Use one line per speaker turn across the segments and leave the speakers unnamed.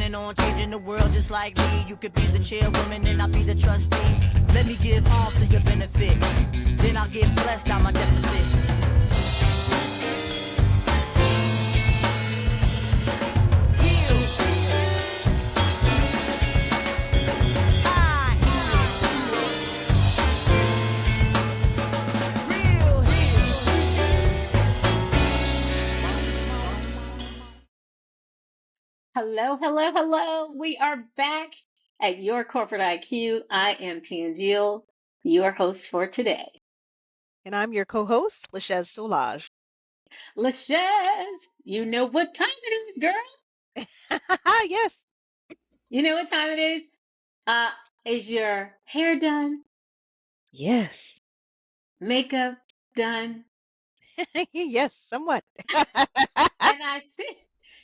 planning on changing the world just like me. You could be the chairwoman and I'll be the trustee. Let me give all to your benefit. Then I'll get blessed out my deficit.
Hello, hello, hello. We are back at Your Corporate IQ. I am Tanjil, your host for today.
And I'm your co-host, Lishez Solage.
Lachez, you know what time it is, girl.
Yes.
You know what time it is? Is your hair done?
Yes.
Makeup done?
Yes, somewhat.
And I see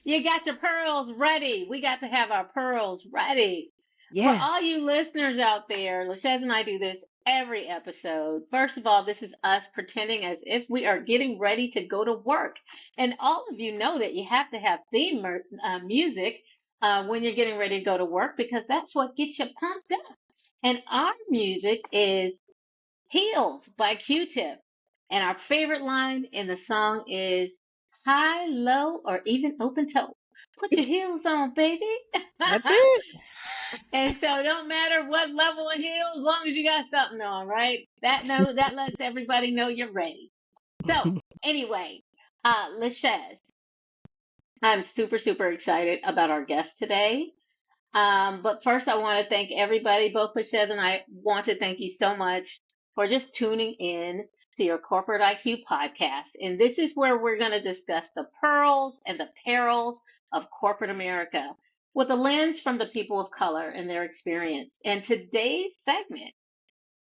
you got your pearls ready. We got to have our pearls ready. For all
Yes.
you listeners out there, Lachez and I do this every episode. First of all, this is us pretending as if we are getting ready to go to work. And all of you know that you have to have theme music when you're getting ready to go to work because that's what gets you pumped up. And our music is Heels by Q-Tip. And our favorite line in the song is high, low, or even open toe. Put your heels on, baby.
That's it.
And so don't matter what level of heel, as long as you got something on, right? That lets everybody know you're ready. So anyway, Lachez, I'm super, super excited about our guest today. But first I want to thank everybody, both Lachez and I want to thank you so much for just tuning in to your Corporate IQ podcast. And this is where we're going to discuss the pearls and the perils of corporate America with a lens from the people of color and their experience. And today's segment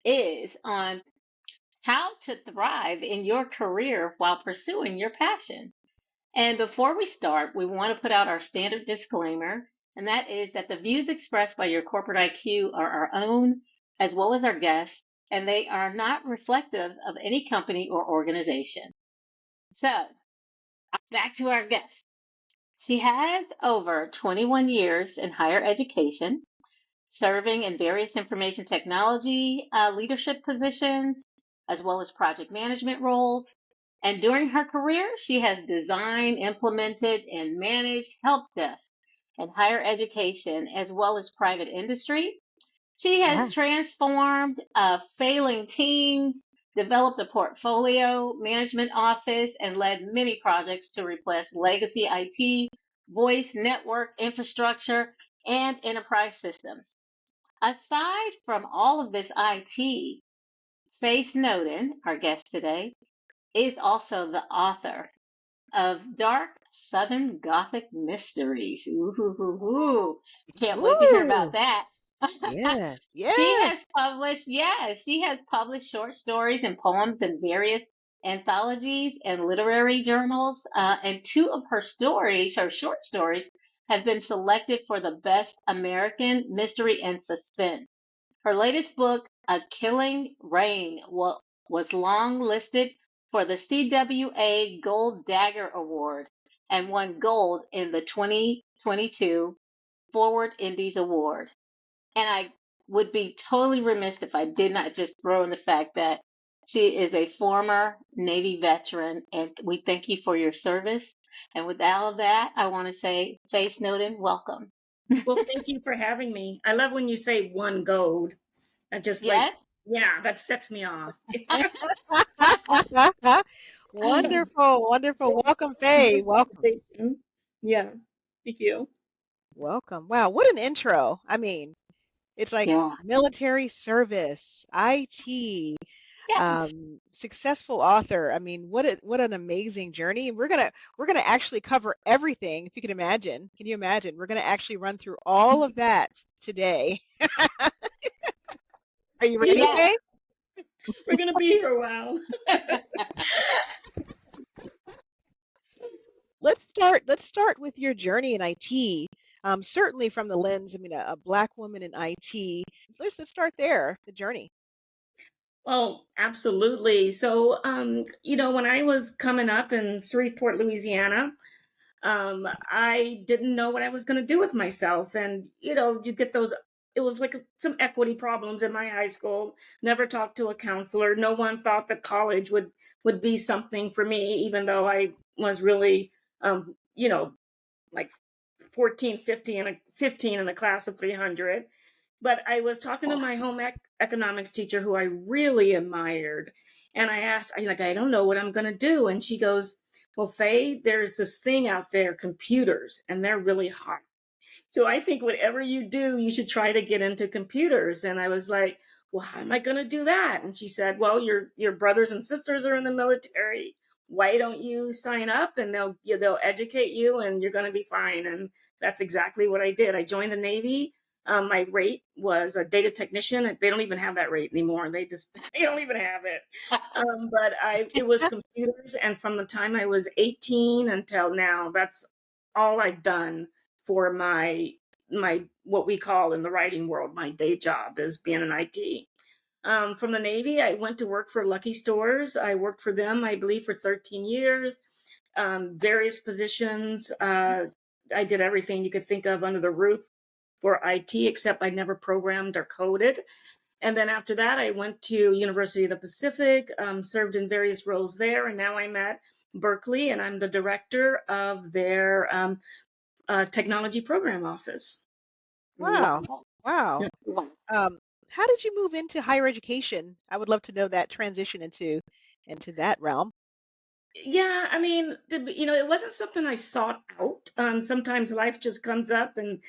is on how to thrive in your career while pursuing your passion. And before we start, we want to put out our standard disclaimer, and that is that the views expressed by your corporate IQ are our own as well as our guests, and they are not reflective of any company or organization. So, back to our guest. She has over 21 years in higher education, serving in various information technology leadership positions, as well as project management roles. And during her career, she has designed, implemented, and managed help desks in higher education as well as private industry. She
Yeah.
has transformed failing teams, developed a portfolio management office, and led many projects to replace legacy IT, voice, network infrastructure, and enterprise systems. Aside from all of this IT, Faye Snowden, our guest today, is also the author of Dark Southern Gothic Mysteries. Ooh, can't wait to hear about
Ooh.
that.
Yes.
She
Yes.
has published short stories and poems in various anthologies and literary journals. And two of her short stories, have been selected for the Best American Mystery and Suspense. Her latest book, A Killing Rain, was long listed for the CWA Gold Dagger Award and won gold in the 2022 Forward Indies Award. And I would be totally remiss if I did not just throw in the fact that she is a former Navy veteran, and we thank you for your service. And with all of that, I want to say, Faye Snowden, welcome.
Well, thank you for having me. I love when you say one gold. I just
Yes?
yeah, that sets me off.
Wonderful. Wonderful. Welcome, Faye.
Good
Welcome.
conversation. Yeah, thank you.
Welcome. Wow, what an intro. I mean, it's like
Yeah.
military service, IT,
Yes.
successful author. I mean, what an amazing journey. We're gonna actually cover everything, if you can imagine. Can you imagine? We're gonna actually run through all of that today. Are you ready,
Yeah,
Yes.
Faye?
we're gonna be here a while.
Let's start with your journey in IT. Certainly from the lens, I mean, a black woman in IT. Let's start there, the journey.
Well, absolutely. So, when I was coming up in Shreveport, Louisiana, I didn't know what I was going to do with myself. And, you get those, it was like some equity problems in my high school. Never talked to a counselor. No one thought that college would be something for me, even though I was really, like 14, 15 in a class of 300. But I was talking to my home economics teacher who I really admired. And I asked, I don't know what I'm going to do. And she goes, well, Faye, there's this thing out there, computers, and they're really hard. So I think whatever you do, you should try to get into computers. And I was like, well, how am I going to do that? And she said, well, your brothers and sisters are in the military. Why don't you sign up and they'll educate you and you're going to be fine. And that's exactly what I did. I joined the Navy. My rate was a data technician. They don't even have that rate anymore. They don't even have it. But it was computers. And from the time I was 18 until now, that's all I've done for my what we call in the writing world my day job is being an IT. From the Navy, I went to work for Lucky Stores. I worked for them, I believe, for 13 years, various positions. I did everything you could think of under the roof for IT, except I never programmed or coded. And then after that, I went to University of the Pacific, served in various roles there, and now I'm at Berkeley, and I'm the director of their technology program office.
Wow.
Wow.
Wow.
Wow.
How did you move into higher education? I would love to know that transition into that realm.
Yeah, I mean, it wasn't something I sought out. Sometimes life just comes up and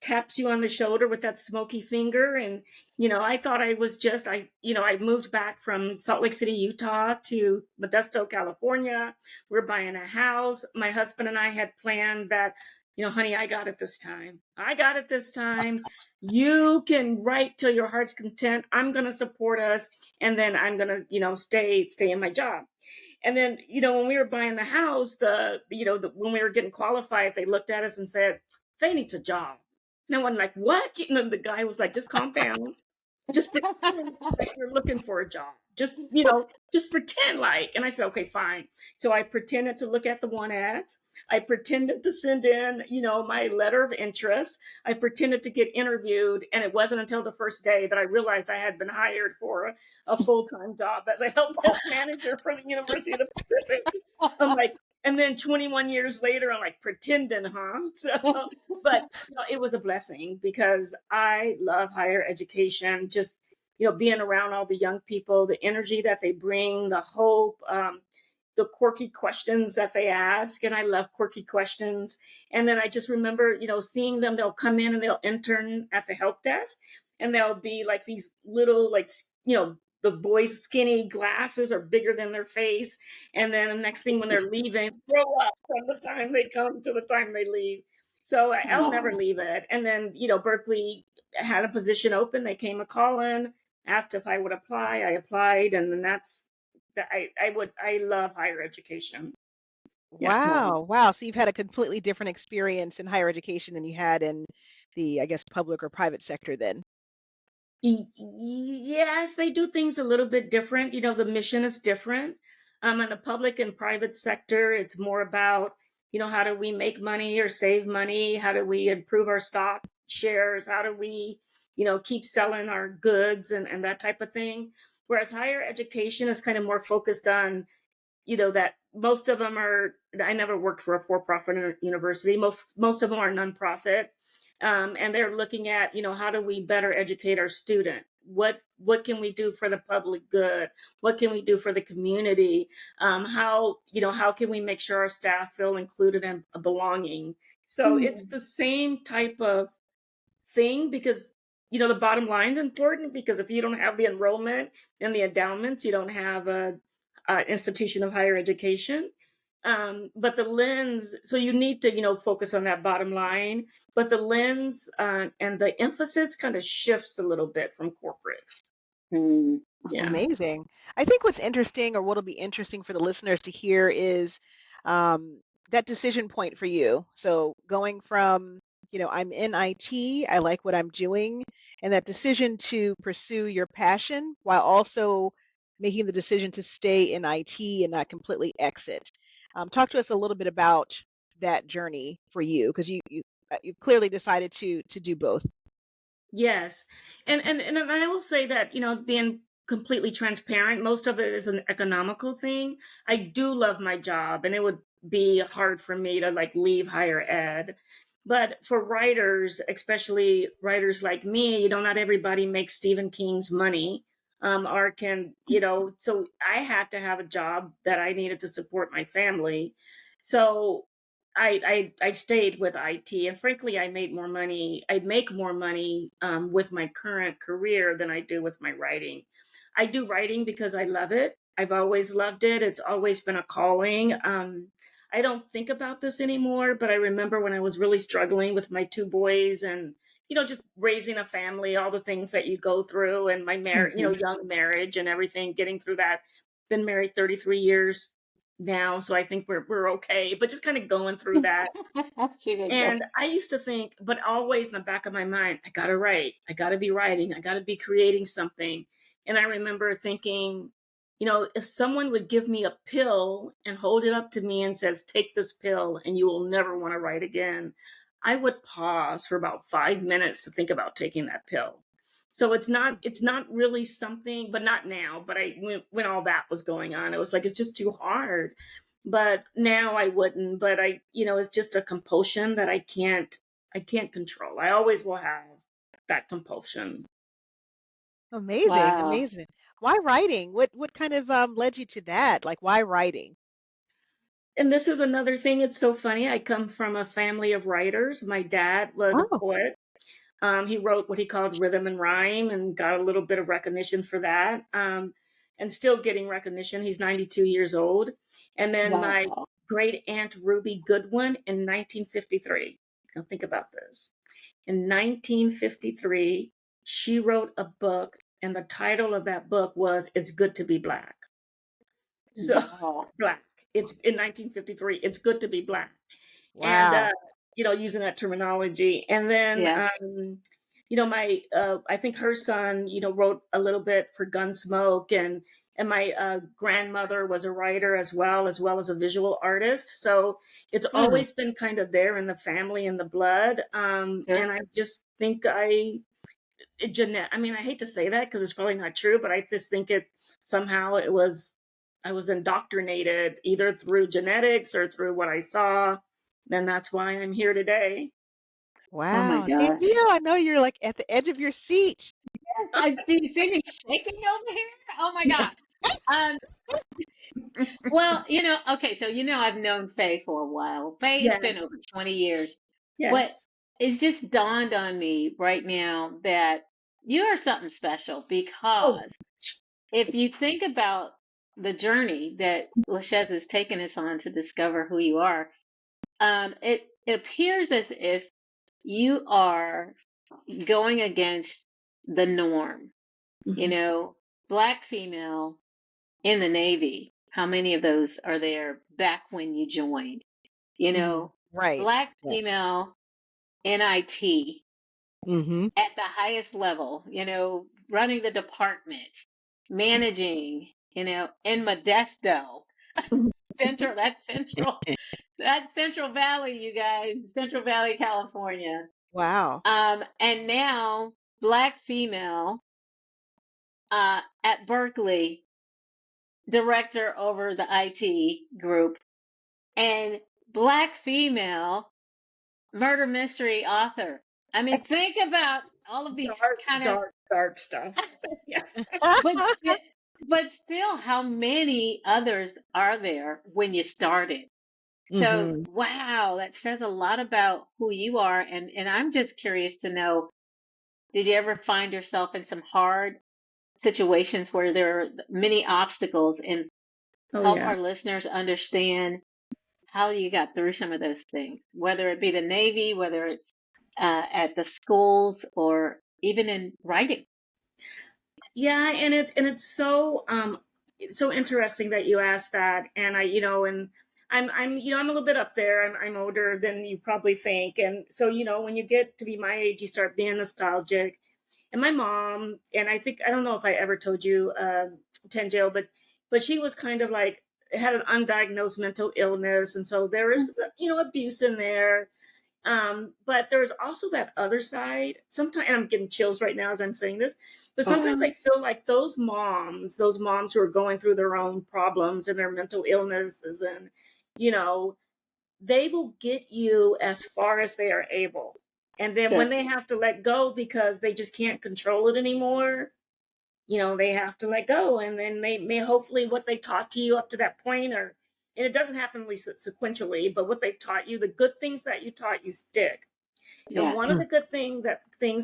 taps you on the shoulder with that smoky finger. And, I thought I was I moved back from Salt Lake City, Utah to Modesto, California. We're buying a house. My husband and I had planned that, honey, I got it this time. I got it this time. You can write till your heart's content. I'm going to support us. And then I'm going to, stay in my job. And then, when we were buying the house, when we were getting qualified, they looked at us and said, Faye needs a job. No one like, what? The guy was like, just calm down. Just pretend like you're looking for a job. Just pretend like. And I said, okay, fine. So I pretended to look at the one ads. I pretended to send in, my letter of interest. I pretended to get interviewed. And it wasn't until the first day that I realized I had been hired for a full-time job as a help desk manager for the University of the Pacific. I'm like, and then 21 years later, I'm like, pretending, huh? So, but it was a blessing because I love higher education. Just, being around all the young people, the energy that they bring, the hope, the quirky questions that they ask. And I love quirky questions. And then I just remember, seeing them, they'll come in and they'll intern at the help desk and they'll be like these little, like, the boys' skinny glasses are bigger than their face. And then the next thing when they're leaving, grow up from the time they come to the time they leave. So I'll never leave it. And then, Berkeley had a position open. They came a call in, asked if I would apply. I applied. And then I love higher education. Yeah.
Wow. Wow. So you've had a completely different experience in higher education than you had in the, I guess, public or private sector then.
Yes, they do things a little bit different. The mission is different. In the public and private sector, it's more about, how do we make money or save money? How do we improve our stock shares? How do we, keep selling our goods and that type of thing? Whereas higher education is kind of more focused on, that most of them are, I never worked for a for-profit university. Most of them are nonprofit. And they're looking at, how do we better educate our student? What can we do for the public good? What can we do for the community? How can we make sure our staff feel included and belonging? So it's the same type of thing because, the bottom line is important because if you don't have the enrollment and the endowments, you don't have a institution of higher education. But the lens, so you need to, focus on that bottom line, but the lens and the emphasis kind of shifts a little bit from corporate. Yeah.
Amazing. I think what's interesting or what'll be interesting for the listeners to hear is that decision point for you. So going from, I'm in IT, I like what I'm doing, and that decision to pursue your passion while also making the decision to stay in IT and not completely exit. Talk to us a little bit about that journey for you? Because you clearly decided to do both.
Yes. And I will say that, being completely transparent, most of it is an economical thing. I do love my job, and it would be hard for me to like leave higher ed. But for writers, especially writers like me, not everybody makes Stephen King's money. Or can, so I had to have a job that I needed to support my family. So I stayed with IT, and frankly, I made more money. I make more money with my current career than I do with my writing. I do writing because I love it. I've always loved it. It's always been a calling. I don't think about this anymore, but I remember when I was really struggling with my two boys and just raising a family, all the things that you go through, and my marriage, young marriage and everything, getting through that. Been married 33 years now, so I think we're okay, but just kind of going through that.
She did go.
And I used to think, but always in the back of my mind, I gotta write, I gotta be writing, I gotta be creating something. And I remember thinking, if someone would give me a pill and hold it up to me and says, take this pill and you will never want to write again, I would pause for about 5 minutes to think about taking that pill. So it's not really something, but not now, but when all that was going on, it was like, it's just too hard. But now I wouldn't, but it's just a compulsion that I can't control. I always will have that compulsion.
Amazing,
Wow.
amazing. Why writing? What kind of led you to that? Like, why writing?
And this is another thing. It's so funny. I come from a family of writers. My dad was a
Oh,
poet. He wrote what he called rhythm and rhyme and got a little bit of recognition for that. And still getting recognition. He's 92 years old. And then my
Wow.
great aunt Ruby Goodwin in 1953. Now think about this. In 1953, she wrote a book, and the title of that book was "It's Good to Be Black." So
Wow.
black. It's in 1953. It's good to be black, and
wow.
using that terminology. And then,
Yeah.
my I think her son, wrote a little bit for Gunsmoke, and my grandmother was a writer as well as a visual artist. So it's
Hmm.
always been kind of there in the family and the blood.
Sure.
And I just think Jeanette. I mean, I hate to say that because it's probably not true, but I just think I was indoctrinated either through genetics or through what I saw. And that's why I'm here today.
Oh my
Wow.
gosh.
Danielle, I know you're like at the edge of your seat.
Yes, I see me shaking over here. Oh my gosh. Um, well, okay, so I've known Faye for a while. Faye, it's been
Yes.
over 20 years. What
Yes.
it's just dawned on me right now that you are something special
Oh,
because if you think about the journey that Lachez has taken us on to discover who you are, it appears as if you are going against the norm. You
mhm.
know, black female in the Navy. How many of those are there back when you joined? You
Hmm.
know,
Right.
black
Right.
female in IT
Hmm.
at the highest level, running the department, managing, in Modesto, central, that's central, that's Central Valley, you guys, Central Valley, California.
Wow.
And now black female, at Berkeley, director over the IT group, and black female murder mystery author. I mean, think about all of these
Dark,
kind of,
dark, dark stuff. Yeah.
but but still, how many others are there when you started? So,
Hmm.
wow, that says a lot about who you are, and I'm just curious to know, did you ever find yourself in some hard situations where there are many obstacles, and
Oh,
help
yeah.
our listeners understand how you got through some of those things, whether it be the Navy, whether it's at the schools, or even in writing.
Yeah, and it's so interesting that you asked that. And and I'm a little bit up there. I'm older than you probably think. And so, when you get to be my age, you start being nostalgic. And my mom, and I don't know if I ever told you, Tangel, but she was kind of like had an undiagnosed mental illness, and so there is, abuse in there. But there's also that other side. Sometimes, and I'm getting chills right now as I'm saying this, but sometimes I feel like those moms who are going through their own problems and their mental illnesses, and you know, they will get you as far as they are able. And then when they have to let go because they just can't control it anymore, they have to let go. And then they may, hopefully what they taught to you up to that point, and it doesn't happen really sequentially, but what they've taught you, the good things that you taught you stick. And one of the good things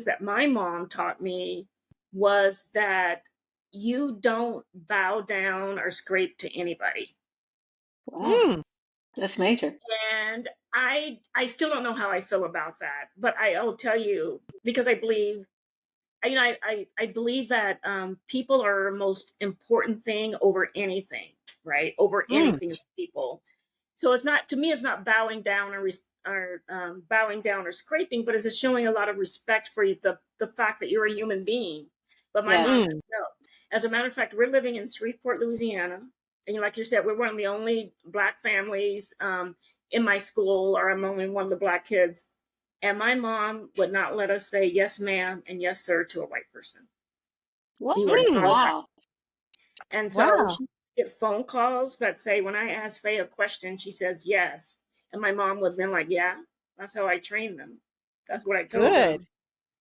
that my mom taught me was that you don't bow down or scrape to anybody.
Wow. That's major.
And I still don't know how I feel about that, but I'll tell you, because I believe, I believe that people are the most important thing over anything, right? Over anything is people. So it's not, to me, it's not bowing down or bowing down or scraping, but it's just showing a lot of respect for you, the fact that you're a human being. But my mom said no. As a matter of fact, we're living in Shreveport, Louisiana. And like you said, we're one of the only Black families in my school, or I'm only one of the Black kids. And my mom would not let us say yes, ma'am, and yes, sir to a white person.
What?
She would not allow.
Wow.
And so she get phone calls that say, when I ask Faye a question, she says yes. And my mom would then like, yeah, that's how I trained them. That's what I told them.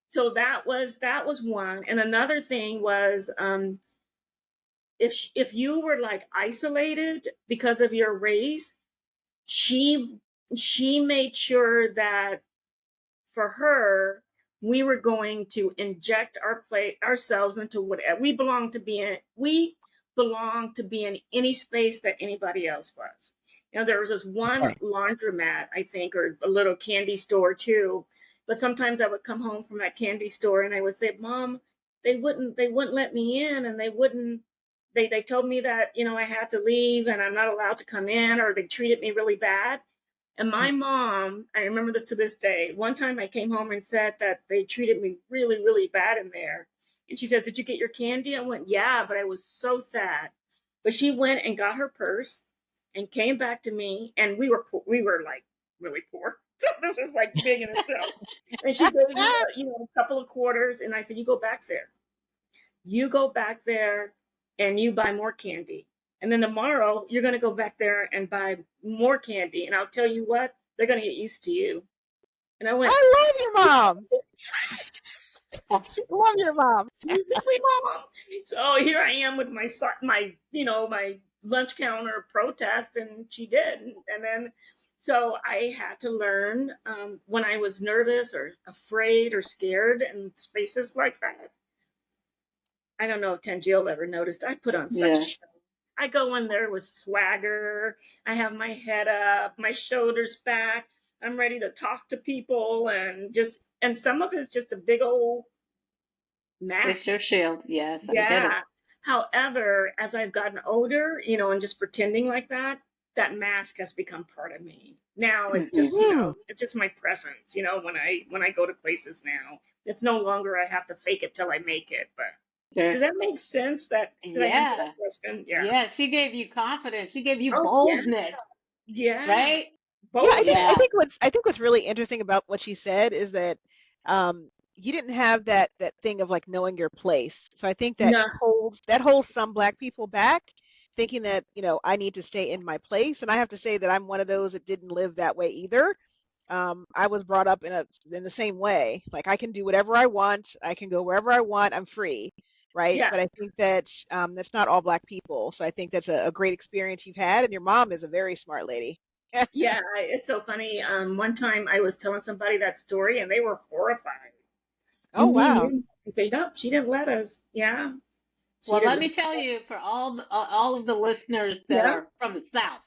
So that was one. And another thing was, if you were like isolated because of your race, she made sure that for her, we were going to inject ourselves into whatever we belong to be in. We belong to be in any space that anybody else was. There was this one laundromat, I think, or a little candy store too. But sometimes I would come home from that candy store and I would say, Mom, they wouldn't let me in, and they told me that, I had to leave and I'm not allowed to come in, or they treated me really bad. And my mom, I remember this to this day. One time I came home and said that they treated me really, really bad in there. And she said, did you get your candy? I went, yeah, but I was so sad. But she went and got her purse and came back to me. And we were like really poor. So this is like big in itself. And she gave me, a couple of quarters. And I said, you go back there. You go back there and you buy more candy. And then tomorrow, you're going to go back there and buy more candy. And I'll tell you what, they're going to get used to you. And I went,
I love your mom. Love your mom.
Seriously, Mom. So here I am with my lunch counter protest, and she did. And then, so I had to learn when I was nervous or afraid or scared in spaces like that. I don't know if Tangiel ever noticed, I put on such a show. I go in there with swagger. I have my head up, my shoulders back. I'm ready to talk to people, and some of it's just a big old mask.
It's your shield. Yes, I
yeah.
get it.
However, as I've gotten older, and just pretending like that mask has become part of me. Now it's just, it's just my presence, when I go to places now. It's no longer I have to fake it till I make it, but does that make sense? Did I answer that question? Yeah.
Yeah, she gave you confidence. She gave you boldness.
Yeah.
Right?
Boldness. Yeah, I think what's really interesting about what she said is that you didn't have that thing of like knowing your place. So I think that holds some Black people back, thinking that, I need to stay in my place. And I have to say that I'm one of those that didn't live that way either. I was brought up in the same way. Like, I can do whatever I want. I can go wherever I want. I'm free. Right.
Yeah.
But I think that that's not all Black people. So I think that's a great experience you've had. And your mom is a very smart lady.
Yeah. It's so funny. One time I was telling somebody that story and they were horrified.
Oh, wow.
And say, no, she didn't let us. Yeah.
Well, let me tell you, for all of the listeners that are from the South.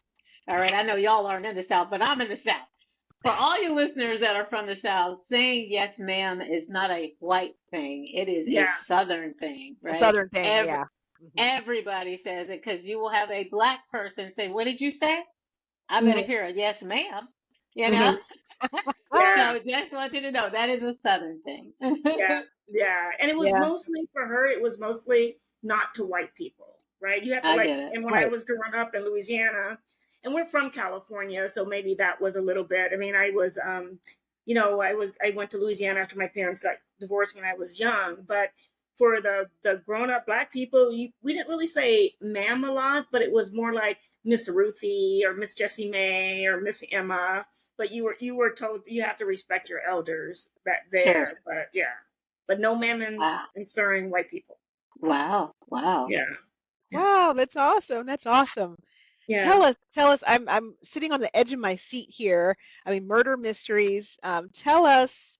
All right. I know y'all aren't in the South, but I'm in the South. For all you listeners that are from the South, saying yes, ma'am is not a white thing. It is a Southern thing, right?
A Southern thing, yeah.
Everybody says it, because you will have a Black person say, what did you say? I better hear a yes, ma'am. So just want you to know, that is a Southern thing.
Yeah. And it was mostly, for her, it was mostly not to white people. right? You have to
I
like,
get it.
and when I
Right.
was growing up in Louisiana, and we're from California, so maybe that was a little bit. I mean, I was, I went to Louisiana after my parents got divorced when I was young, but for the grown up Black people, we didn't really say ma'am a lot, but it was more like Miss Ruthie or Miss Jessie May or Miss Emma. But you were told you have to respect your elders back
Sure.
there. But yeah, but no ma'am
Wow.
and sir and white people.
Wow. Wow.
Yeah, yeah,
Wow, that's awesome. That's awesome.
yeah.
Tell us. I'm sitting on the edge of my seat here. I mean, murder mysteries. Tell us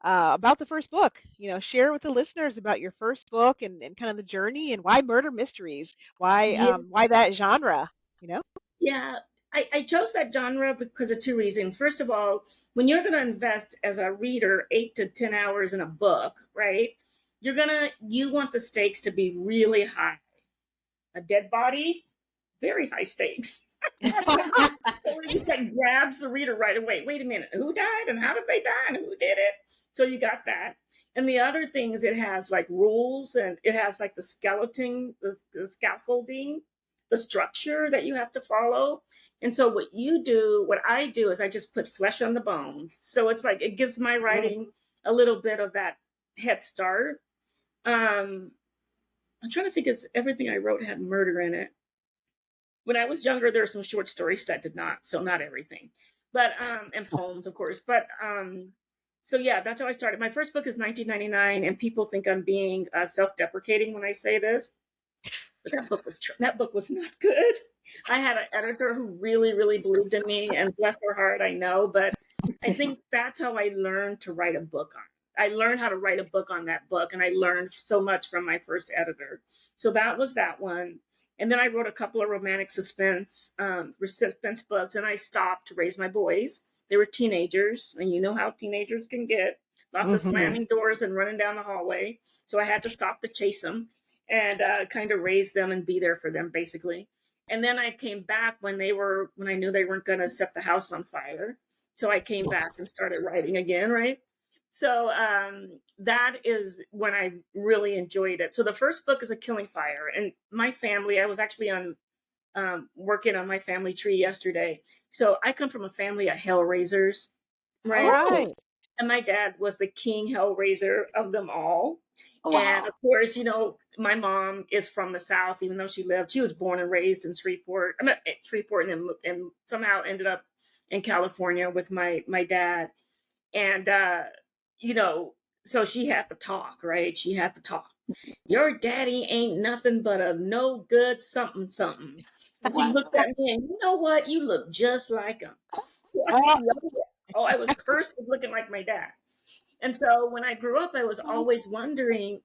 about the first book. Share with the listeners about your first book and kind of the journey and why murder mysteries.
Yeah.
Why that genre? You know?
Yeah, I chose that genre because of two reasons. First of all, when you're going to invest as a reader 8 to 10 hours in a book, right? You want the stakes to be really high. A dead body, very high stakes. So it just like grabs the reader right away. Wait a minute, who died and how did they die and who did it? So you got that. And the other thing is it has like rules and it has like the skeleton, the scaffolding, the structure that you have to follow. And so what I do is I just put flesh on the bones. So it's like it gives my
Oh,
writing a little bit of that head start. Um, I'm trying to think if everything I wrote had murder in it. When I was younger, there were some short stories that did not, so not everything, but and poems, of course. But so yeah, that's how I started. My first book is 1999, and people think I'm being self-deprecating when I say this, but that book was not good. I had an editor who really, really believed in me, and bless her heart, I know. But I think that's how I learned to write a book on. I learned how to write a book on that book, and I learned so much from my first editor. So that was that one. And then I wrote a couple of romantic suspense books, and I stopped to raise my boys. They were teenagers, and you know how teenagers can get lots of
mhm.
slamming doors and running down the hallway. So I had to stop to chase them and kind of raise them and be there for them, basically. And then I came back when I knew they weren't going to set the house on fire. So I came back and started writing again, right? So that is when I really enjoyed it. So the first book is A Killing Fire, and my family. I was actually on working on my family tree yesterday. So I come from a family of hellraisers,
All
right?
Oh,
right.
And my dad was the king hellraiser of them all. And
wow.
of course, my mom is from the South, even though she was born and raised in Shreveport. I mean, Shreveport, and somehow ended up in California with my dad. And you know, so she had to talk, right? She had to talk. Your daddy ain't nothing but a no good something something. And she
Wow.
looked at me and you know what? You look just like him.
Oh,
Oh, I was cursed with looking like my dad. And so when I grew up, I was always wondering,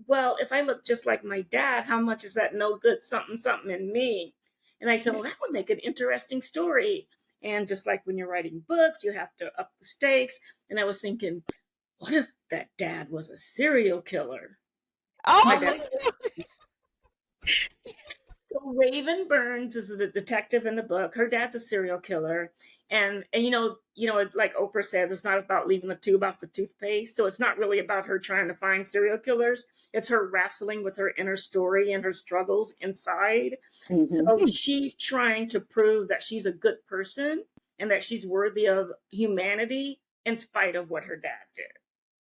well, if I look just like my dad, how much is that no good something something in me? And I said, well, that would make an interesting story. And just like when you're writing books, you have to up the stakes. And I was thinking, what if that dad was a serial killer? My
oh,
dad. So Raven Burns is the detective in the book. Her dad's a serial killer, and like Oprah says, it's not about leaving the tube off the toothpaste. So it's not really about her trying to find serial killers. It's her wrestling with her inner story and her struggles inside.
Hmm.
So she's trying to prove that she's a good person and that she's worthy of humanity in spite of what her dad did.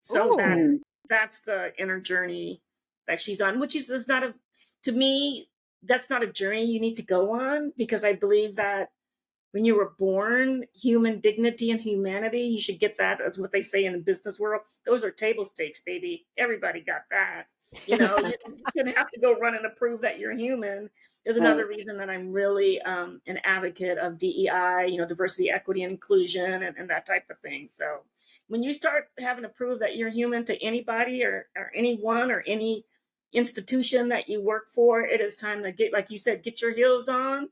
So
oh,
that's the inner journey that she's on, which is not a to me that's not a journey you need to go on because I believe that when you were born, human dignity and humanity, you should get that. That's what they say in the business world. Those are table stakes, baby. Everybody got that. You shouldn't have to go running to prove that you're human. There's
Right.
another reason that I'm really an advocate of DEI, diversity, equity, and inclusion, and that type of thing. So when you start having to prove that you're human to anybody or anyone or any institution that you work for, it is time to get, like you said, get your heels on,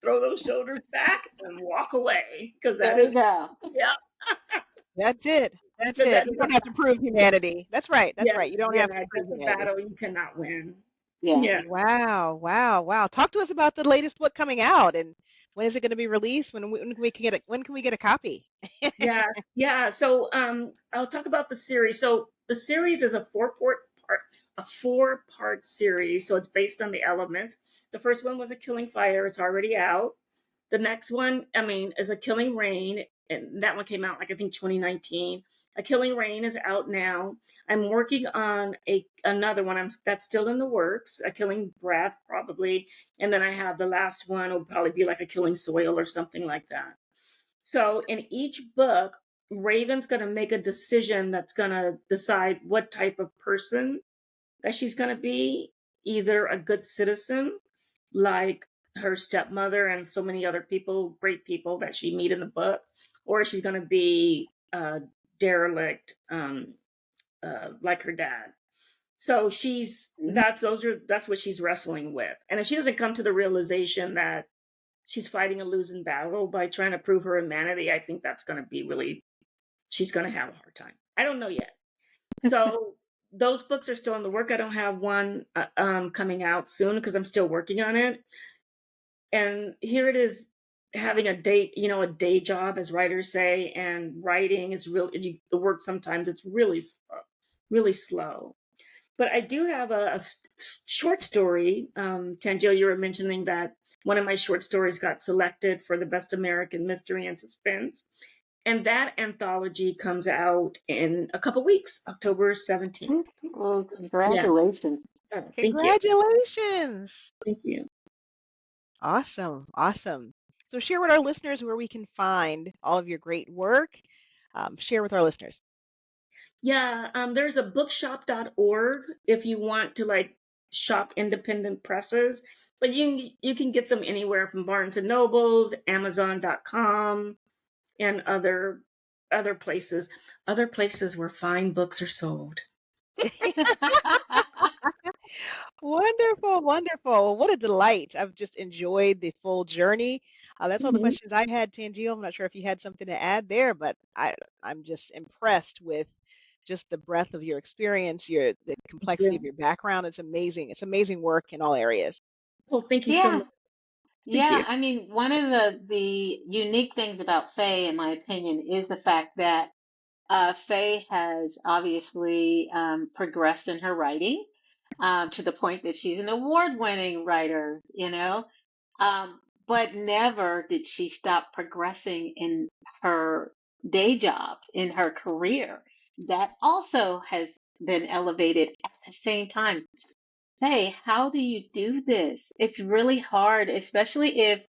throw those shoulders back, and walk away. Because that
There you
is,
go.
yeah,
that's it. That's
because
it.
that's
You don't have to prove humanity. That's right. That's
yeah,
right. You don't
yeah,
have to prove
that's a
humanity.
battle you cannot win.
Yeah.
Yeah.
Wow, wow, wow. Talk to us about the latest book coming out and when is it going to be released? When can we get a copy?
Yeah, yeah. So I'll talk about the series. So the series is a 4-part series. So it's based on the elements. The first one was A Killing Fire. It's already out. The next one, is A Killing Rain. And that one came out, I think 2019. A Killing Rain is out now. I'm working on another one. That's still in the works. A Killing Breath, probably. And then I have the last one will probably be like A Killing Soil or something like that. So in each book, Raven's going to make a decision that's going to decide what type of person that she's going to be. Either a good citizen, like her stepmother and so many other people, great people that she meet in the book, or she's going to be derelict, like her dad. So that's what she's wrestling with. And if she doesn't come to the realization that she's fighting a losing battle by trying to prove her humanity, I think that's going to be she's going to have a hard time. I don't know yet. So those books are still in the work. I don't have one coming out soon because I'm still working on it. And here it is, having a day job, as writers say, and writing is the work sometimes it's really slow. But I do have a short story. Tangio, you were mentioning that one of my short stories got selected for the Best American Mystery and Suspense. And that anthology comes out in a couple weeks, October 17th.
Well, congratulations.
Yeah.
Congratulations.
Thank you.
Awesome. Awesome. So share with our listeners where we can find all of your great work. Share with our listeners.
Yeah, there's a bookshop.org if you want to shop independent presses, but you can get them anywhere from Barnes and Nobles, Amazon.com, and other places where fine books are sold.
Wonderful, wonderful. What a delight. I've just enjoyed the full journey. That's all the questions I had, Tangio. I'm not sure if you had something to add there, but I'm just impressed with just the breadth of your experience, the complexity of your background. It's amazing. It's amazing work in all areas.
Well, thank you so much.
Yeah, I mean, one of the unique things about Faye, in my opinion, is the fact that Faye has obviously progressed in her writing to the point that she's an award-winning writer, but never did she stop progressing in her day job, in her career. That also has been elevated at the same time. Faye, how do you do this? It's really hard, especially if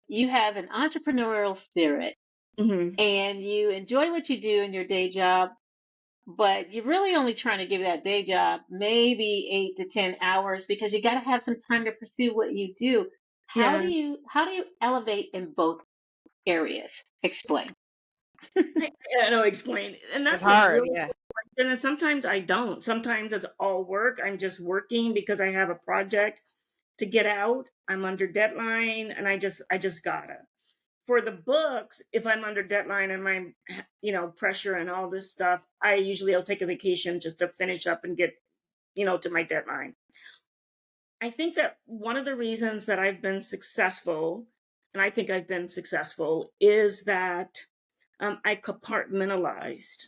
you have an entrepreneurial spirit and you enjoy what you do in your day job, but you're really only trying to give that day job maybe 8 to 10 hours because you got to have some time to pursue what you do. How do you elevate in both areas? Explain.
I know, explain. And that's
It's hard,
really
yeah.
good. And sometimes I don't. Sometimes it's all work. I'm just working because I have a project to get out. I'm under deadline and I just gotta. For the books, if I'm under deadline and I'm, pressure and all this stuff, I'll take a vacation just to finish up and get, to my deadline. I think that one of the reasons that I've been successful, and I think I've been successful, is that I compartmentalized,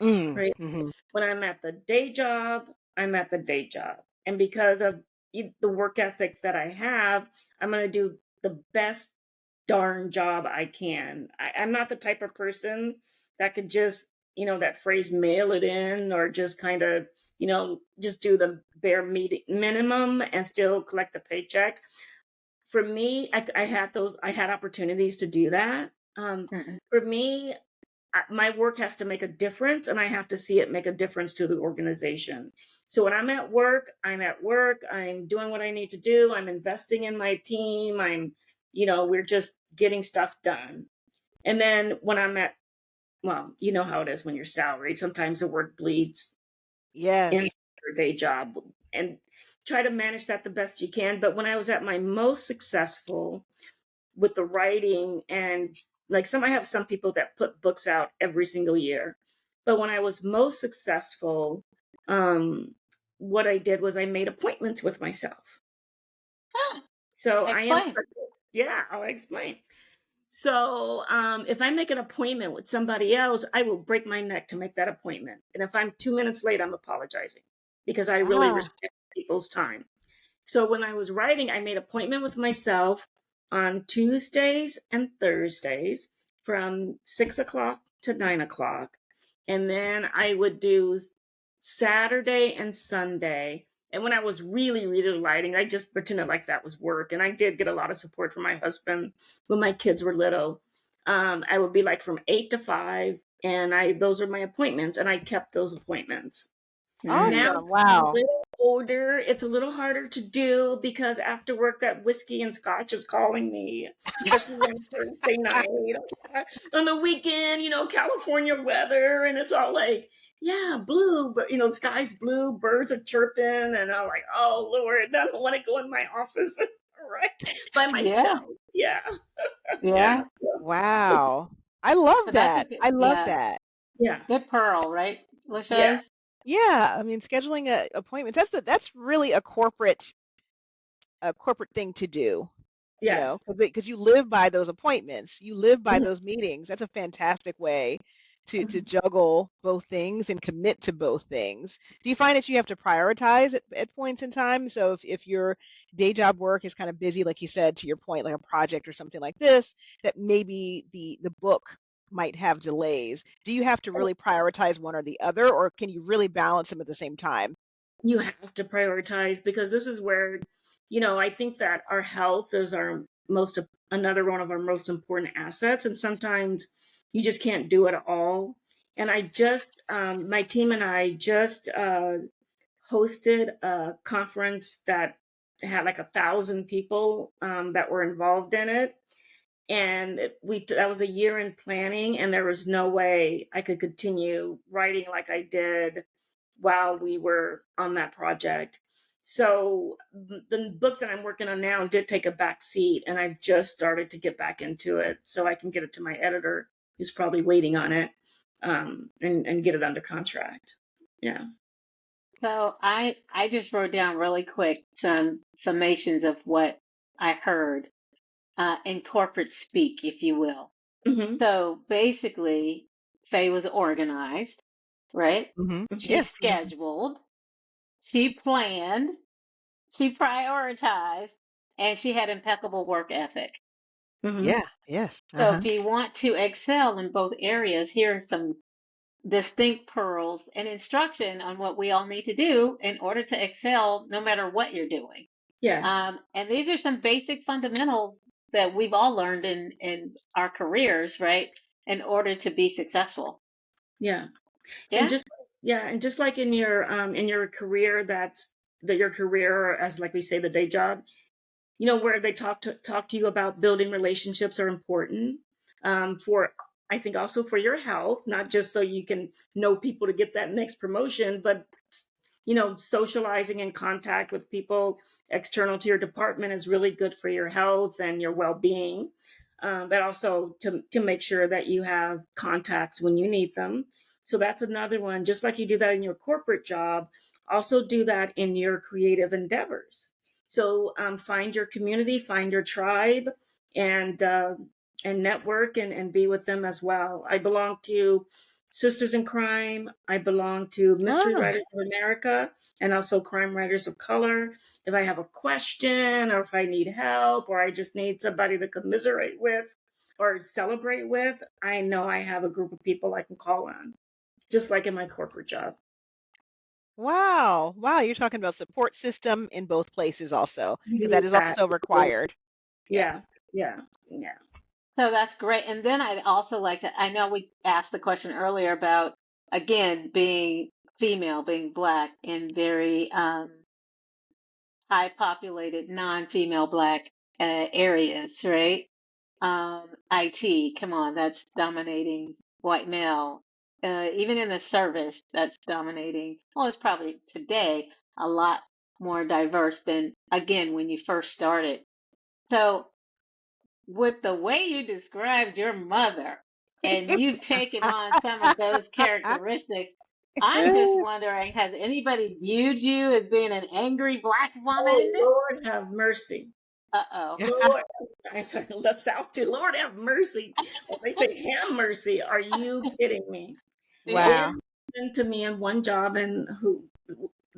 right?
Mm-hmm.
When I'm at the day job, I'm at the day job. And because of the work ethic that I have, I'm going to do the best darn job I can. I'm not the type of person that could just, that phrase, mail it in, or just kind of, just do the bare minimum and still collect the paycheck. For me, I had opportunities to do that. For me, my work has to make a difference, and I have to see it make a difference to the organization. So when I'm at work, I'm doing what I need to do. I'm investing in my team. We're just getting stuff done. And then when I'm well, you know how it is when you're salaried. Sometimes the work bleeds
Yes.
in your day job, and try to manage that the best you can. But when I was at my most successful with the writing, and I have some people that put books out every single year, but when I was most successful, what I did was I made appointments with myself. So
Explain.
I'll explain. So if I make an appointment with somebody else, I will break my neck to make that appointment. And if I'm 2 minutes late, I'm apologizing. because I really
Ah,
respect people's time. So when I was writing, I made an appointment with myself on Tuesdays and Thursdays from 6 o'clock to 9 o'clock. And then I would do Saturday and Sunday. And when I was really, really writing, I just pretended like that was work. And I did get a lot of support from my husband when my kids were little. I would be like from 8 to 5, and those are my appointments, and I kept those appointments. Now
awesome.
that I'm a
Wow.
little older, it's a little harder to do because after work, that whiskey and scotch is calling me, especially on Thursday night. On the weekend, California weather, and it's all like, yeah, blue, but the sky's blue, birds are chirping, and I'm like, oh Lord, I don't want to go in my office, right, by
Yeah.
myself. Yeah, yeah,
Yeah.
Wow. I love
So that's a
that.
good,
I love
yeah,
that.
yeah,
good pearl, right,
yeah,
Lachez?
Yeah, I mean, scheduling appointments, that's really a corporate thing to do,
yeah.
because you live by those appointments, you live by
Mhm,
those meetings. That's a fantastic way to
mhm.
juggle both things and commit to both things. Do you find that you have to prioritize at points in time? So if your day job work is kind of busy, like you said, to your point, like a project or something like this, that maybe the book might have delays. Do you have to really prioritize one or the other, or can you really balance them at the same time?
You have to prioritize, because this is where, I think that our health is another one of our most important assets. And sometimes you just can't do it all. And my team and I just hosted a conference that had like 1,000 people that were involved in it. And that was a year in planning, and there was no way I could continue writing like I did while we were on that project. So the book that I'm working on now did take a back seat, and I've just started to get back into it so I can get it to my editor, who's probably waiting on it, and get it under contract. Yeah.
So I just wrote down really quick some summations of what I heard in corporate speak, if you will.
Hmm.
So basically, Faye was organized, right?
Hmm.
She
Yeah.
scheduled, she planned, she prioritized, and she had impeccable work ethic.
Hmm.
Yeah. Yes.
So
Uh-huh.
if you want to excel in both areas, here are some distinct pearls and instruction on what we all need to do in order to excel no matter what you're doing.
Yes.
And these are some basic fundamentals that we've all learned in our careers, right? In order to be successful.
Yeah. And
Yeah.
just like in your career, your career, as like we say, the day job, where they talk to you about building relationships are important, for, I think, also for your health, not just so you can know people to get that next promotion, but socializing and contact with people external to your department is really good for your health and your well-being. But also to make sure that you have contacts when you need them. So that's another one. Just like you do that in your corporate job, also do that in your creative endeavors. So find your community, find your tribe, and network, and be with them as well. I belong to Sisters in Crime. I belong to Mystery
Ah,
Writers of America, and also Crime Writers of Color. If I have a question, or if I need help, or I just need somebody to commiserate with or celebrate with, I know I have a group of people I can call on, just like in my corporate job.
wow. Wow. You're talking about support system in both places also,
You
because that
need
is
that.
also required. Yeah.
Yeah, yeah, yeah.
So that's great. And then I'd also like to, I know we asked the question earlier about, again, being female, being Black in very high populated, non female Black areas, right? IT, come on, that's dominating white male. Even in the service, that's dominating. Well, it's probably today a lot more diverse than, again, when you first started. So, with the way you described your mother and you taking on some of those characteristics, I'm just wondering, has anybody viewed you as being an angry Black
Oh,
woman?
Lord have mercy.
Uh-oh.
Lord, I'm sorry, the South too. Lord have mercy. When they say have mercy, are you kidding me?
Yeah.
They
Wow.
into me in one job, and who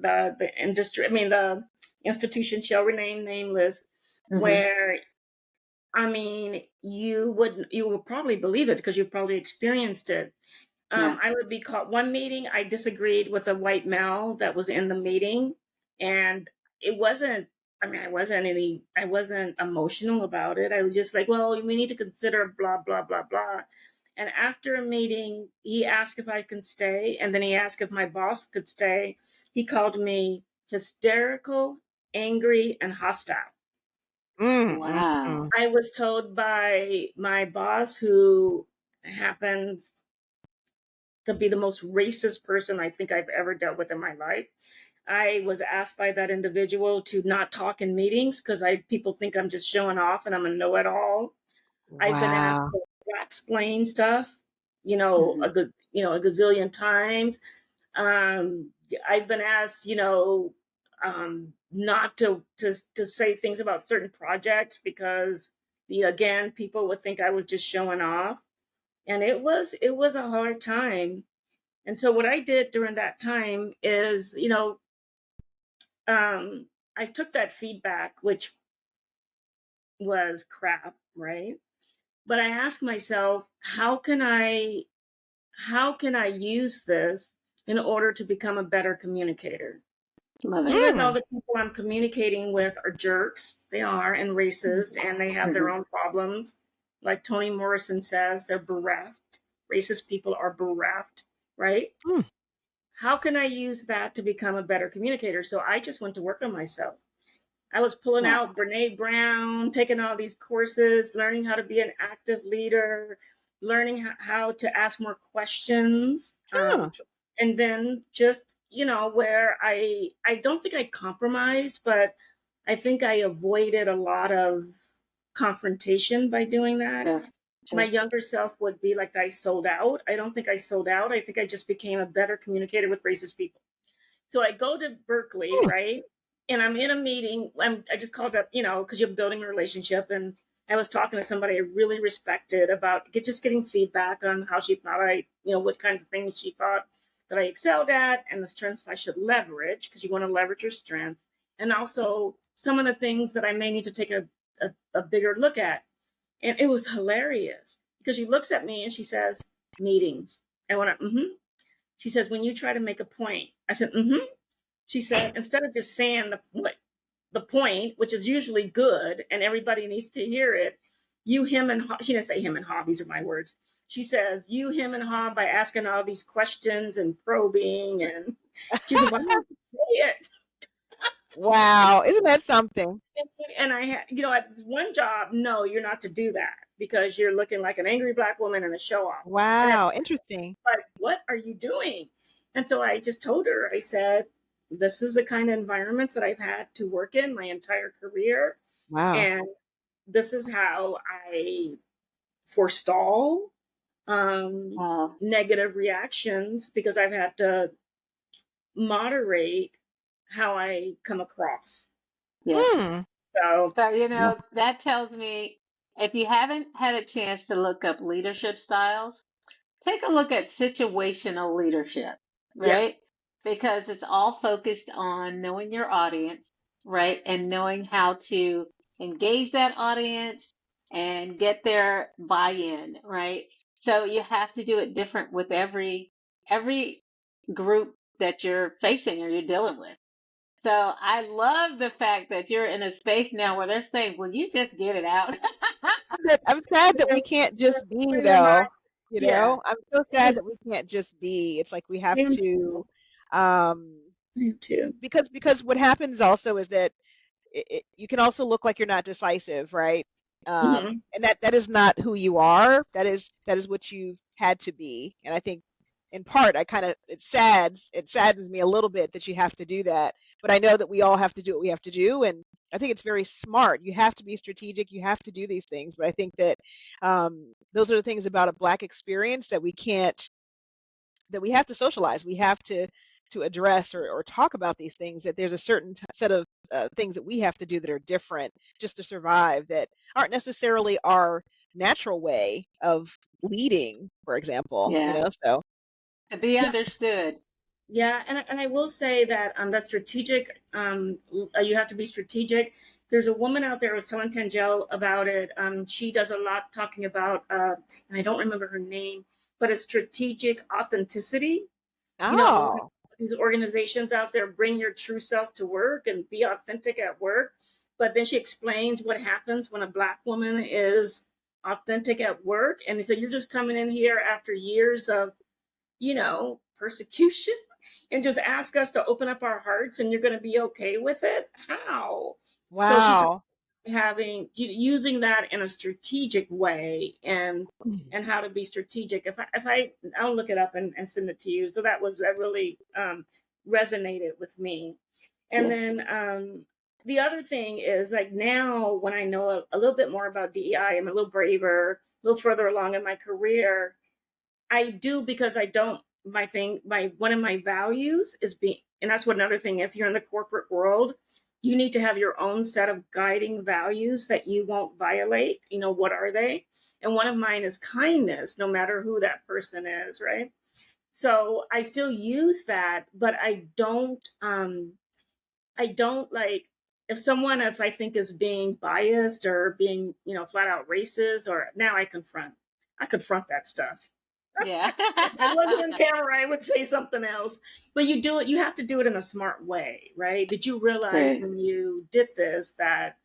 the industry, I mean, the institution shall remain nameless, where, I mean, you would probably believe it because you've probably experienced it. I would be called one meeting. I disagreed with a white male that was in the meeting, and it wasn't. I mean, I wasn't emotional about it. I was just like, well, we need to consider blah blah blah blah. And after a meeting, he asked if I could stay, and then he asked if my boss could stay. He called me hysterical, angry, and hostile.
Wow.
I was told by my boss, who happens to be the most racist person I think I've ever dealt with in my life. I was asked by that individual to not talk in meetings because people think I'm just showing off and I'm a know-it-all. I've been asked
Wow.
to explain stuff, a gazillion times. I've been asked, not to say things about certain projects because, again, people would think I was just showing off, and it was a hard time. And so what I did during that time is, I took that feedback, which was crap, right? But I asked myself, how can I use this in order to become a better communicator?
Love it.
Even though the people I'm communicating with are jerks, they are, and racist, and they have their own problems. Like Toni Morrison says, they're bereft. Racist people are bereft, right? How can I use that to become a better communicator? So I just went to work on myself. I was pulling out Brene Brown, taking all these courses, learning how to be an active leader, learning how to ask more questions. And then just, where I don't think I compromised, but I think I avoided a lot of confrontation by doing that.
Yeah.
My younger self would be like, I sold out. I don't think I sold out. I think I just became a better communicator with racist people. So I go to Berkeley, right? And I'm in a meeting. I just called up, because you're building a relationship. And I was talking to somebody I really respected about just getting feedback on how she thought what kinds of things she thought that I excelled at and the strengths I should leverage, because you want to leverage your strengths. And also some of the things that I may need to take a bigger look at. And it was hilarious because she looks at me and she says, meetings. I went, She says, when you try to make a point, I said, She said, instead of just saying the point, which is usually good and everybody needs to hear it, you, him, and she didn't say him and haw, these are my words. She says, you, him, and haw by asking all these questions and probing. And she said, why don't you say it?
Wow. Isn't that something?
And I had, at one job, no, you're not to do that because you're looking like an angry Black woman and a show off.
Wow. Interesting.
But what are you doing? And so I just told her, I said, this is the kind of environments that I've had to work in my entire career.
Wow.
And this is how I forestall negative reactions because I've had to moderate how I come across.
Yeah.
So
that tells me if you haven't had a chance to look up leadership styles, take a look at situational leadership, right? Because it's all focused on knowing your audience, right? And knowing how to engage that audience and get their buy-in, right? So you have to do it different with every group that you're facing or you're dealing with. So I love the fact that you're in a space now where they're saying, "Will you just get it out?"
I'm sad that we can't just be, though. I'm so sad that we can't just be. It's like we have to, because what happens also is that you can also look like you're not decisive, right? And that is not who you are. That is what you've had to be. And I think in part, it saddens me a little bit that you have to do that. But I know that we all have to do what we have to do. And I think it's very smart. You have to be strategic. You have to do these things. But I think that those are the things about a Black experience that we have to socialize. We have to address or talk about these things, that there's a certain set of things that we have to do that are different just to survive, that aren't necessarily our natural way of leading, for example.
Yeah.
So
To be understood.
Yeah, and I will say that that strategic, you have to be strategic. There's a woman out there who was telling Tangel about it. She does a lot talking about, and I don't remember her name, but it's strategic authenticity. You know, a lot of
Oh,
these organizations out there bring your true self to work and be authentic at work. But then she explains what happens when a Black woman is authentic at work. And he said, you're just coming in here after years of, persecution and just ask us to open up our hearts and you're going to be okay with it? How? So she talked
wow.
having using that in a strategic way and how to be strategic. I'll look it up and send it to you. So that really resonated with me. And then the other thing is like now when I know a little bit more about DEI, I'm a little braver, a little further along in my career. I do because I don't my one of my values is being, and that's what another thing, if you're in the corporate world, you need to have your own set of guiding values that you won't violate. What are they? And one of mine is kindness, no matter who that person is, right? So I still use that, but I don't like if I think is being biased or being, flat out racist, or now I confront that stuff.
Yeah.
If I wasn't on camera, I would say something else. But you have to do it in a smart way, right? Did you realize
True.
when you did this that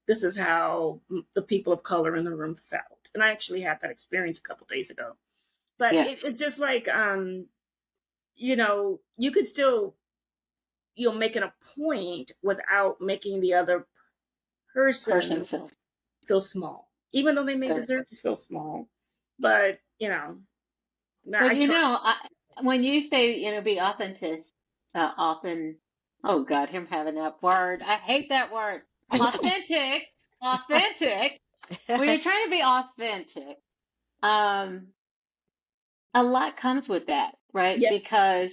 this is how the people of color in the room felt? And I actually had that experience a couple days ago. But
Yeah.
it's just like, you could still, making a point without making the other
Person
person
feels
feel small, even though they may
good.
deserve to feel small. But,
But
I try.
when you say, be authentic, often, oh God, him having that word. I hate that word. Authentic, authentic. When you're trying to be authentic, um, a lot comes with that, right?
Yes.
Because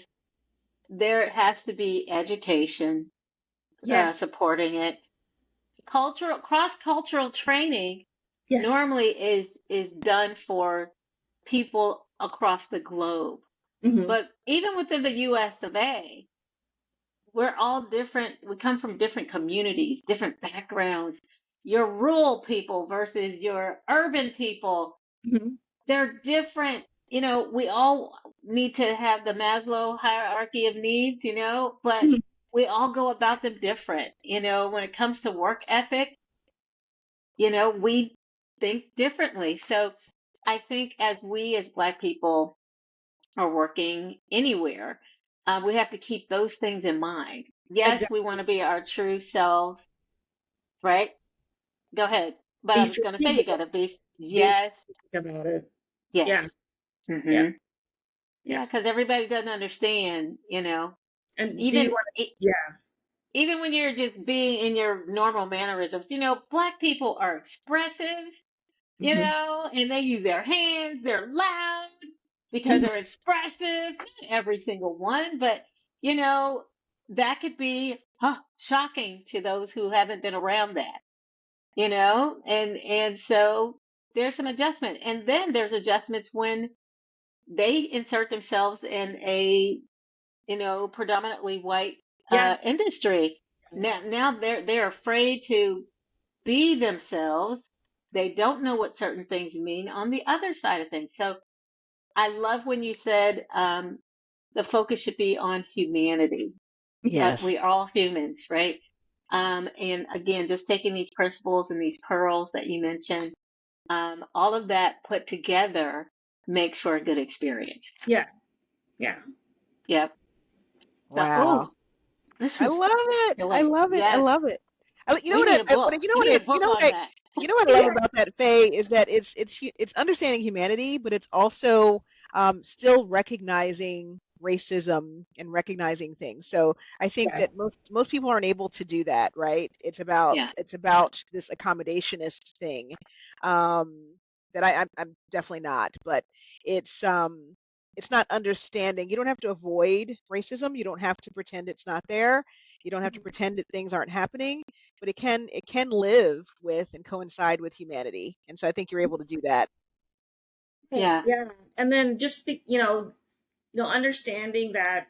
there has to be education,
Yes.
supporting it. Cross-cultural training
Yes.
normally is done for people across the globe.
Hmm.
But even within the US of A, we're all different. We come from different communities, different backgrounds. Your rural people versus your urban people,
Hmm.
they're different. We all need to have the Maslow hierarchy of needs, but
Hmm.
we all go about them different. When it comes to work ethic, we think differently. So I think as we as Black people are working anywhere, we have to keep those things in mind. Yes, we
Exactly.
want to be our true selves, right? Go ahead. But
Be
I was going to say you
strategic.
got to be,
Be
yes,
strategic about it.
yes.
Yeah. Yeah.
hmm
Yeah.
Yeah, because everybody doesn't understand,
And do you
even
want to? Yeah.
even when you're just being in your normal mannerisms, Black people are expressive,
Hmm.
and they use their hands, they're loud because
Hmm.
they're expressive. Not every single one, but you know, that could be shocking to those who haven't been around that, and so there's some adjustment. And then there's adjustments when they insert themselves in a, predominantly white
Yes.
industry. Now,
Yes.
now they're afraid to be themselves. They don't know what certain things mean on the other side of things. So I love when you said the focus should be on humanity.
Yes.
We are all humans, right? And again, just taking these principles and these pearls that you mentioned, all of that put together makes for a good experience.
Yeah. Yeah.
Yep. So,
Wow.
oh, this
I
is
love it. I
killing.
love it. I
Yes,
love it. You know
we
what
need a book. We need a book on that.
I love
Yeah.
about that, Faye, is that it's understanding humanity, but it's also still recognizing racism and recognizing things. So I think
Yeah.
that most people aren't able to do that, right?
Yeah.
It's about this accommodationist thing um, that I'm definitely not, but it's um, it's not understanding. You don't have to avoid racism. You don't have to pretend it's not there. You don't have to pretend that things aren't happening, but it can live with and coincide with humanity. And so I think you're able to do that.
Yeah.
Yeah. And then just understanding that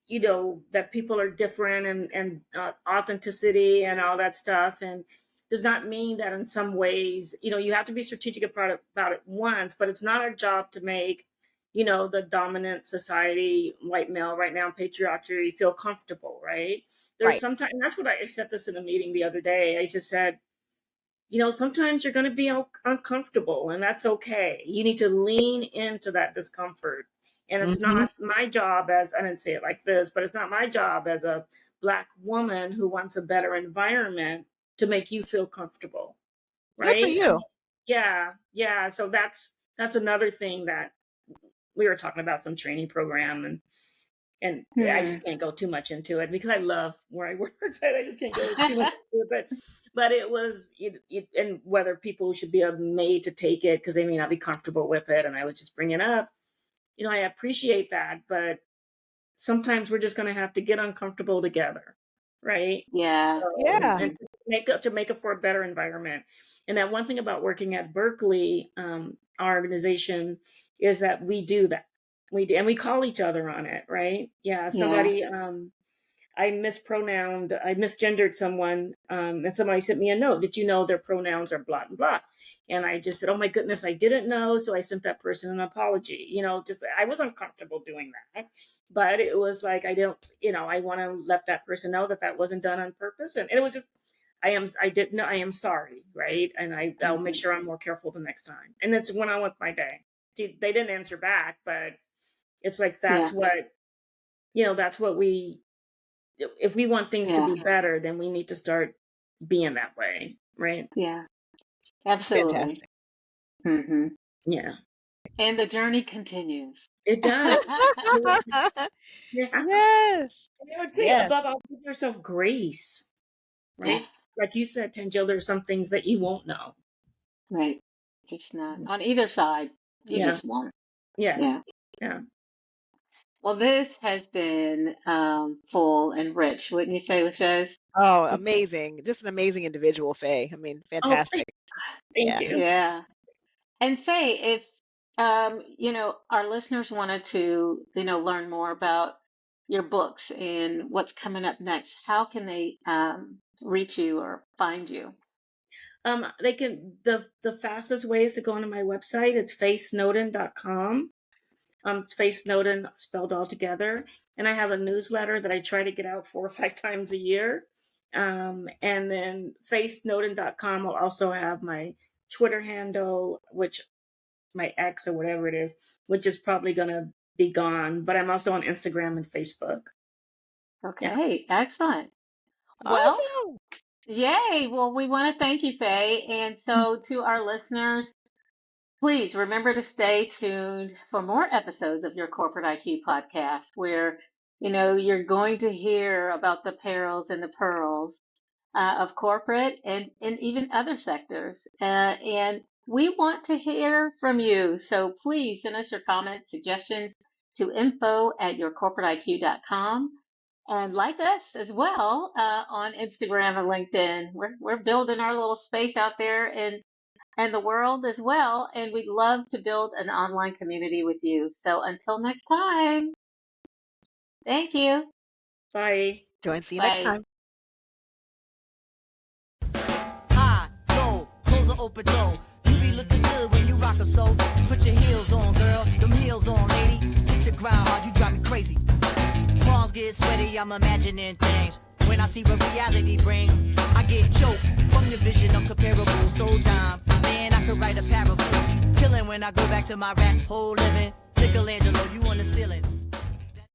that people are different and authenticity and all that stuff. And does not mean that in some ways, you have to be strategic about it once, but it's not our job to make, the dominant society, white male right now, patriarchy, feel comfortable, right? There's
Right.
sometimes, and that's what I said this in a meeting the other day. I just said, sometimes you're going to be uncomfortable, and that's okay. You need to lean into that discomfort. And it's
Mm-hmm.
not my job I didn't say it like this, but it's not my job as a Black woman who wants a better environment to make you feel comfortable.
Good for
Right?
you.
Yeah. Yeah. So that's another thing that we were talking about, some training program, and I just can't go too much into it because I love where I work, but I just can't go too much into it. But it was, and whether people should be made to take it because they may not be comfortable with it. And I was just bringing up, I appreciate that, but sometimes we're just going to have to get uncomfortable together, right?
Yeah.
So,
Yeah.
and to make it for a better environment. And that one thing about working at Berkeley, our organization, is that we do that. We do, and we call each other on it, right? Yeah. Somebody, I misgendered someone, and somebody sent me a note. Did you know their pronouns are blah and blah? And I just said, oh my goodness, I didn't know. So I sent that person an apology. I was uncomfortable doing that, but it was like, I want to let that person know that wasn't done on purpose. And it was just, I am sorry. Right. And I'll make sure I'm more careful the next time. And that's when I went my day. They didn't answer back, but it's like, that's what if we want things to be better, then we need to start being that way. Right.
Yeah. Absolutely.
Fantastic.
Mm-hmm.
Yeah.
And the journey continues.
It does. Yeah.
Yes.
I would say
Yes.
above all, give yourself grace. Right.
Yeah.
Like you said, Tangel, there's some things that you won't know.
Right. It's not on either side. You just won't.
Yeah.
Yeah.
Yeah.
Well, this has been full and rich, wouldn't you say, Lachez?
Oh, amazing. Just an amazing individual, Faye. I mean, fantastic.
Thank you.
Yeah. And Faye, if our listeners wanted to, learn more about your books and what's coming up next, how can they reach you or find you?
They can, the fastest way is to go onto my website. It's faysnowden.com. Faye Snowden spelled all together. And I have a newsletter that I try to get out 4 or 5 times a year. And then faysnowden.com will also have my Twitter handle, which my X or whatever it is, which is probably going to be gone. But I'm also on Instagram and Facebook.
Okay, excellent. Well,
Awesome.
yay. Well, we want to thank you, Faye. And so to our listeners, please remember to stay tuned for more episodes of your Corporate IQ podcast where, you're going to hear about the perils and the pearls of corporate and even other sectors. And we want to hear from you. So please send us your comments, suggestions to info@yourcorporateiq.com. And like us as well on Instagram and LinkedIn. We're building our little space out there and the world as well. And we'd love to build an online community with you. So until next time, thank you.
Bye.
See you next
Bye.
time.
High, low, close or open toe. You be looking good when you rock 'em, so put your heels on, girl. Them heels on, lady. Hit your ground hard, you drive me crazy. Palms get sweaty, I'm imagining things. When I see what reality brings, I get choked from the vision of comparable. So dumb, man, I could write a parable. Killing when I go back to my rap hole living. Michelangelo, you on the ceiling.